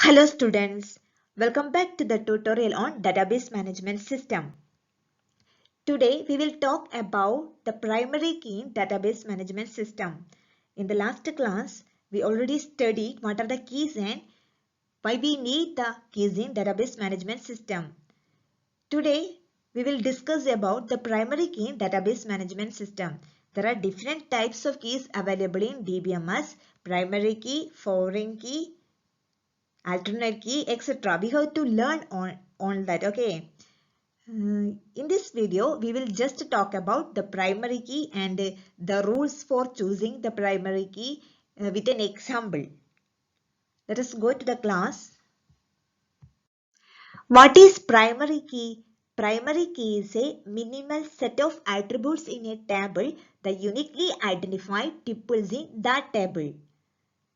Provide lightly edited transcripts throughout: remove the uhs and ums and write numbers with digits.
Hello students, welcome back to the tutorial on database management system. Today we will talk about the primary key in database management system. In the last class, we already studied what are the keys and why we need the keys in database management system. Today we will discuss about the primary key in database management system. There are different types of keys available in DBMS: primary key, foreign key, alternate key, etc. We have to learn on that. Okay. In this video, we will just talk about the primary key and the rules for choosing the primary key with an example. Let us go to the class. What is primary key? Primary key is a minimal set of attributes in a table that uniquely identify tuples in that table.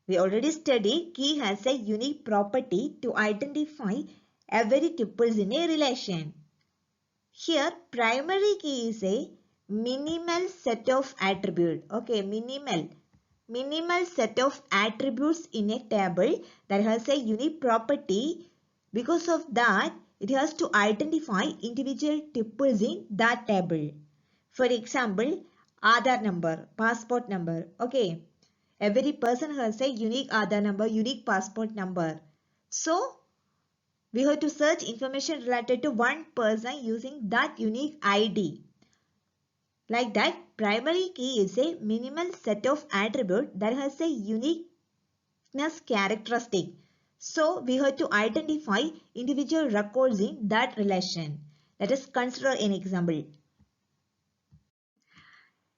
We already studied key has a unique property to identify every tuples in a relation. Here, primary key is a minimal set of attributes. Okay, minimal set of attributes in a table that has a unique property. Because of that, it has to identify individual tuples in that table. For example, Aadhaar number, passport number. Okay, every person has a unique Aadhaar number, unique passport number. So, we have to search information related to one person using that unique ID. Like that, primary key is a minimal set of attributes that has a uniqueness characteristic. So, we have to identify individual records in that relation. Let us consider an example.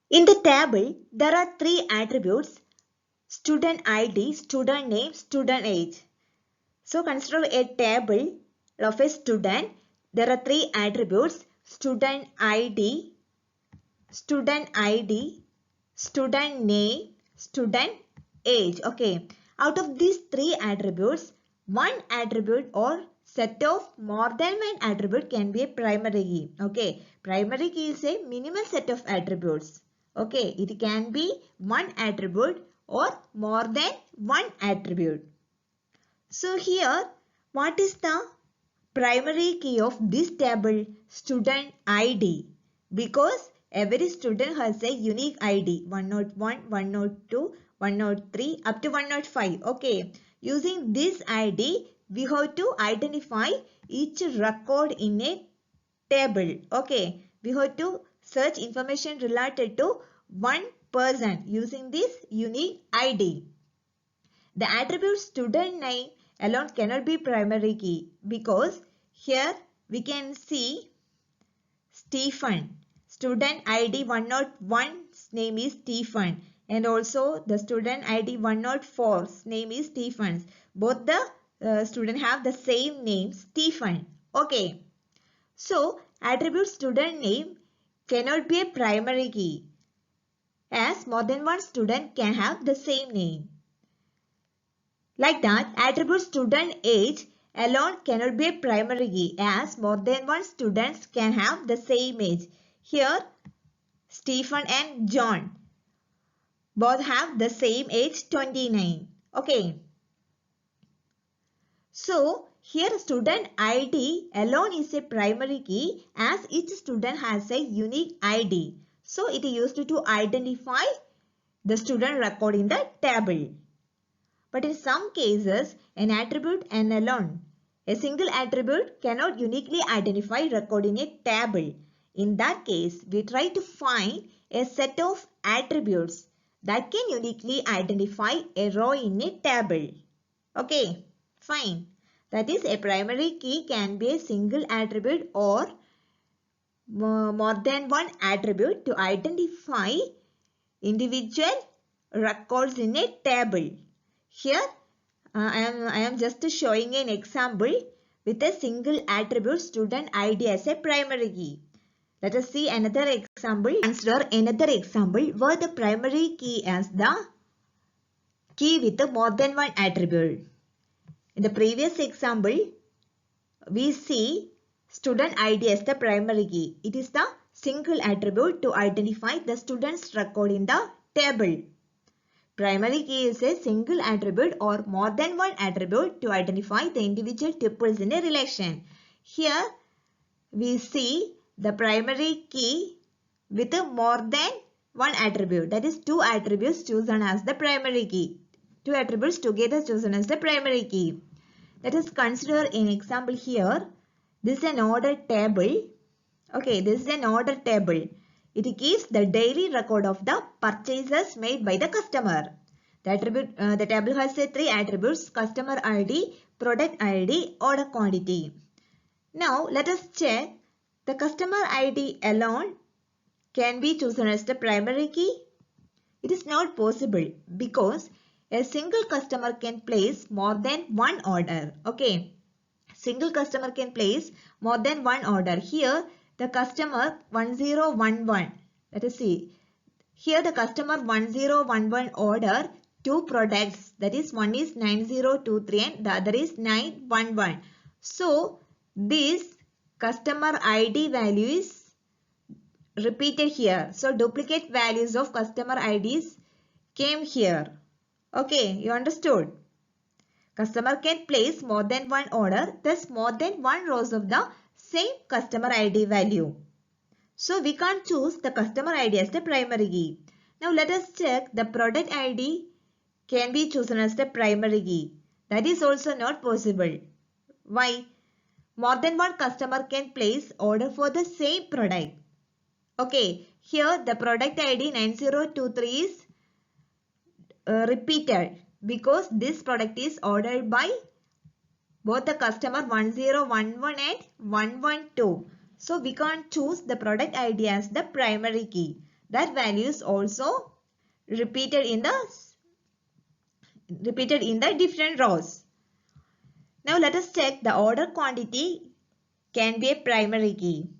In the table, there are three attributes: student ID, student name, student age. So consider a table of a student. There are three attributes: student ID, student name, student age. Okay. Out of these three attributes, one attribute or set of more than one attribute can be a primary key. Okay. Primary key is a minimal set of attributes. Okay. It can be one attribute or more than one attribute. So here, what is the primary key of this table? Student ID. Because every student has a unique ID. 101, 102, 103 up to 105. Okay. Using this ID, we have to identify each record in a table. Okay. We have to search information related to one person using this unique ID. The attribute student name alone cannot be primary key because here we can see Stephen. Student ID 101's name is Stephen, and also the student ID 104's name is Stephen's. Both the student have the same name, Stephen. Okay. So attribute student name cannot be a primary key as more than one student can have the same name. Like that, attribute student age alone cannot be a primary key as more than one students can have the same age. Here, Stephen and John both have the same age, 29. Okay. So, here student ID alone is a primary key as each student has a unique ID. So, it is used to identify the student record in the table. But in some cases, an attribute and alone, a single attribute cannot uniquely identify record in a table. In that case, we try to find a set of attributes that can uniquely identify a row in a table. Okay, fine. That is, a primary key can be a single attribute or more than one attribute to identify individual records in a table. Here, I am just showing an example with a single attribute student ID as a primary key. Let us see another example. Consider another example where the primary key as the key with more than one attribute. In the previous example, we see student ID as the primary key. It is the single attribute to identify the student's record in the table. Primary key is a single attribute or more than one attribute to identify the individual tuples in a relation. Here we see the primary key with more than one attribute. That is two attributes chosen as the primary key. Two attributes together chosen as the primary key. Let us consider an example here. This is an order table. Okay, this is an order table. It keeps the daily record of the purchases made by the customer. The table has three attributes: customer ID, product ID, order quantity. Now let us check. The customer ID alone can be chosen as the primary key. It is not possible because a single customer can place more than one order. Okay, single customer can place more than one order. Here the customer 1011. Let us see. Here the customer 1011 order two products. That is, one is 9023 and the other is 911. So this customer ID value is repeated here. So duplicate values of customer IDs came here. Okay, you understood? Customer can place more than one order, thus more than one rows of the same customer ID value. So we can't choose the customer ID as the primary key. Now let us check. The product ID can be chosen as the primary key. That is also not possible. Why? More than one customer can place order for the same product. Okay, here the product ID 9023 is repeated because this product is ordered by both the customer 1011 and 112. So we can't choose the product ID as the primary key. That value is also repeated in the different rows. Now let us check. The order quantity can be a primary key.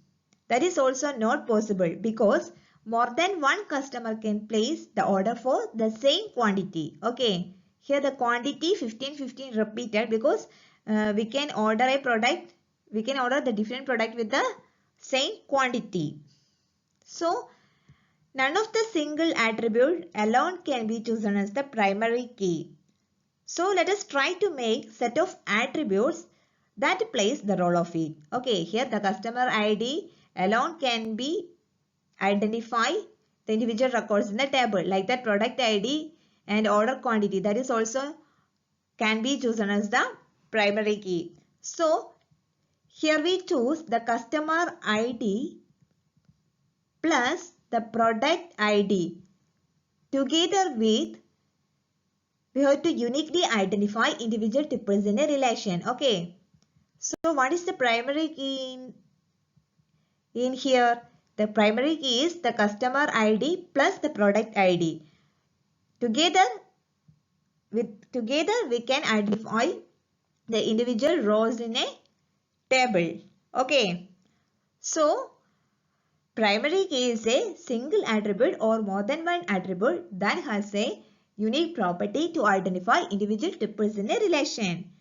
That is also not possible because more than one customer can place the order for the same quantity. Okay, here the quantity 15 repeated because we can order a product, we can order the different product with the same quantity. So none of the single attribute alone can be chosen as the primary key. So let us try to make set of attributes that plays the role of it. Okay, here the customer ID alone can be identify the individual records in the table, like that product ID and order quantity. That is also can be chosen as the primary key. So here we choose the customer ID plus the product ID. Together with, we have to uniquely identify individual tuples in a relation. Okay. So what is the primary key in here? The primary key is the customer ID plus the product ID. Together we can identify the individual rows in a table. Okay. So primary key is a single attribute or more than one attribute that has a unique property to identify individual tuples in a relation.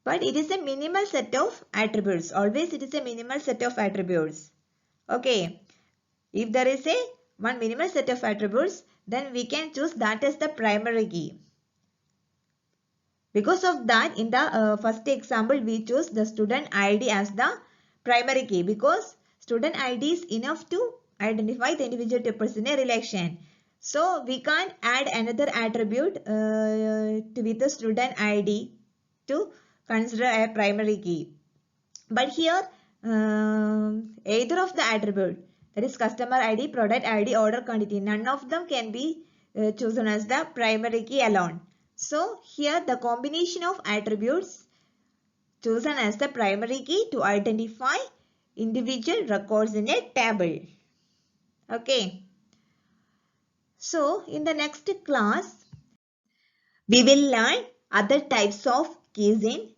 But it is a minimal set of attributes. Always it is a minimal set of attributes. Okay. If there is a one minimal set of attributes, then we can choose that as the primary key. Because of that, in the first example, we choose the student ID as the primary key because student ID is enough to identify the individual tuples in a relation. So we can't add another attribute with the student ID to consider a primary key. But here either of the attribute, that is customer ID, product ID, order quantity, none of them can be chosen as the primary key alone. So here the combination of attributes chosen as the primary key to identify individual records in a table. Okay. So in the next class, we will learn other types of keys in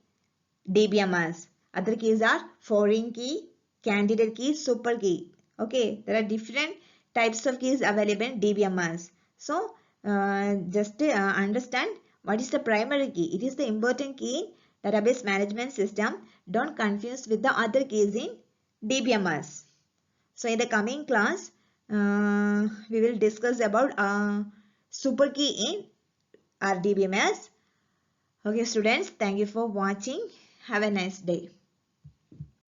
DBMS. Other keys are foreign key, candidate key, super key. Okay, there are different types of keys available in DBMS. So just understand what is the primary key. It is the important key in database management system. Don't confuse with the other keys in DBMS. So in the coming class, we will discuss about super key in RDBMS. Okay students, thank you for watching. Have a nice day.